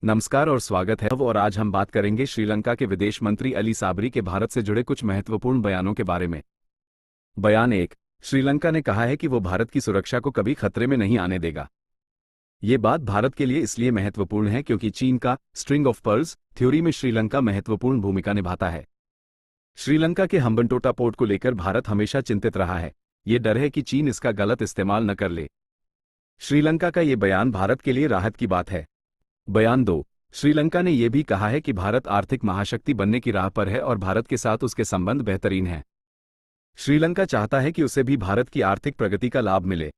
नमस्कार और स्वागत है। और आज हम बात करेंगे श्रीलंका के विदेश मंत्री अली साबरी के भारत से जुड़े कुछ महत्वपूर्ण बयानों के बारे में। बयान 1। श्रीलंका ने कहा है कि वो भारत की सुरक्षा को कभी खतरे में नहीं आने देगा। ये बात भारत के लिए इसलिए महत्वपूर्ण है क्योंकि चीन का स्ट्रिंग ऑफ पर्ल्स थ्योरी में श्रीलंका महत्वपूर्ण भूमिका निभाता है। श्रीलंका के हम्बनटोटा पोर्ट को लेकर भारत हमेशा चिंतित रहा है। ये डर है कि चीन इसका गलत इस्तेमाल न कर ले। श्रीलंका का ये बयान भारत के लिए राहत की बात है। बयान 2। श्रीलंका ने यह भी कहा है कि भारत आर्थिक महाशक्ति बनने की राह पर है और भारत के साथ उसके संबंध बेहतरीन हैं। श्रीलंका चाहता है कि उसे भी भारत की आर्थिक प्रगति का लाभ मिले।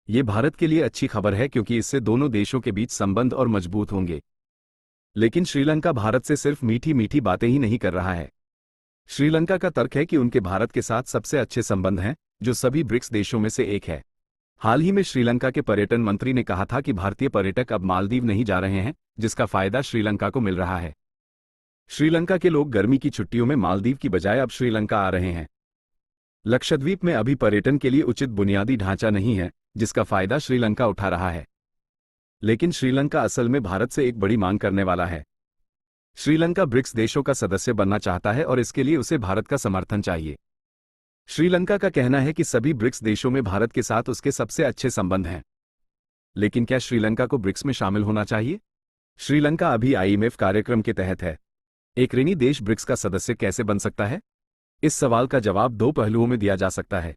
ये भारत के लिए अच्छी खबर है क्योंकि इससे दोनों देशों के बीच संबंध और मजबूत होंगे। लेकिन श्रीलंका भारत से सिर्फ मीठी मीठी बातें ही नहीं कर रहा है। श्रीलंका का तर्क है कि उनके भारत के साथ सबसे अच्छे संबंध हैं, जो सभी ब्रिक्स देशों में से एक है। हाल ही में श्रीलंका के पर्यटन मंत्री ने कहा था कि भारतीय पर्यटक अब मालदीव नहीं जा रहे हैं, जिसका फायदा श्रीलंका को मिल रहा है। श्रीलंका के लोग गर्मी की छुट्टियों में मालदीव की बजाय अब श्रीलंका आ रहे हैं। लक्षद्वीप में अभी पर्यटन के लिए उचित बुनियादी ढांचा नहीं है, जिसका फायदा श्रीलंका उठा रहा है। लेकिन श्रीलंका असल में भारत से एक बड़ी मांग करने वाला है। श्रीलंका ब्रिक्स देशों का सदस्य बनना चाहता है और इसके लिए उसे भारत का समर्थन चाहिए। श्रीलंका का कहना है कि सभी ब्रिक्स देशों में भारत के साथ उसके सबसे अच्छे संबंध हैं। लेकिन क्या श्रीलंका को ब्रिक्स में शामिल होना चाहिए? श्रीलंका अभी आईएमएफ कार्यक्रम के तहत है। एक ऋणी देश ब्रिक्स का सदस्य कैसे बन सकता है? इस सवाल का जवाब दो पहलुओं में दिया जा सकता है।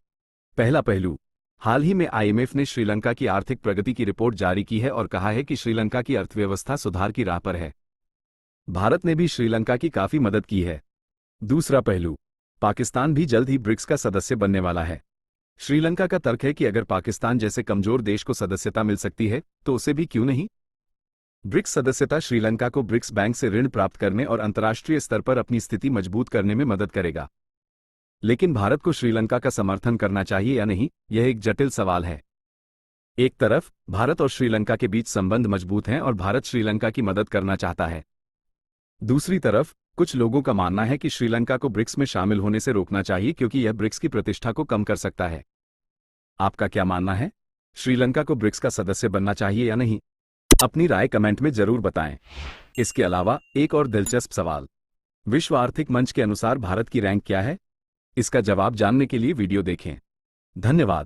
पहला पहलू, हाल ही में आईएमएफ ने श्रीलंका की आर्थिक प्रगति की रिपोर्ट जारी की है और कहा है कि श्रीलंका की अर्थव्यवस्था सुधार की राह पर है। भारत ने भी श्रीलंका की काफी मदद की है। दूसरा पहलू, पाकिस्तान भी जल्द ही ब्रिक्स का सदस्य बनने वाला है। श्रीलंका का तर्क है कि अगर पाकिस्तान जैसे कमजोर देश को सदस्यता मिल सकती है तो उसे भी क्यों नहीं। ब्रिक्स सदस्यता श्रीलंका को ब्रिक्स बैंक से ऋण प्राप्त करने और अंतर्राष्ट्रीय स्तर पर अपनी स्थिति मजबूत करने में मदद करेगा। लेकिन भारत को श्रीलंका का समर्थन करना चाहिए या नहीं, यह एक जटिल सवाल है। एक तरफ भारत और श्रीलंका के बीच संबंध मजबूत हैं और भारत श्रीलंका की मदद करना चाहता है। दूसरी तरफ कुछ लोगों का मानना है कि श्रीलंका को ब्रिक्स में शामिल होने से रोकना चाहिए क्योंकि यह ब्रिक्स की प्रतिष्ठा को कम कर सकता है। आपका क्या मानना है? श्रीलंका को ब्रिक्स का सदस्य बनना चाहिए या नहीं? अपनी राय कमेंट में जरूर बताएं। इसके अलावा एक और दिलचस्प सवाल, विश्व आर्थिक मंच के अनुसार भारत की रैंक क्या है? इसका जवाब जानने के लिए वीडियो देखें। धन्यवाद।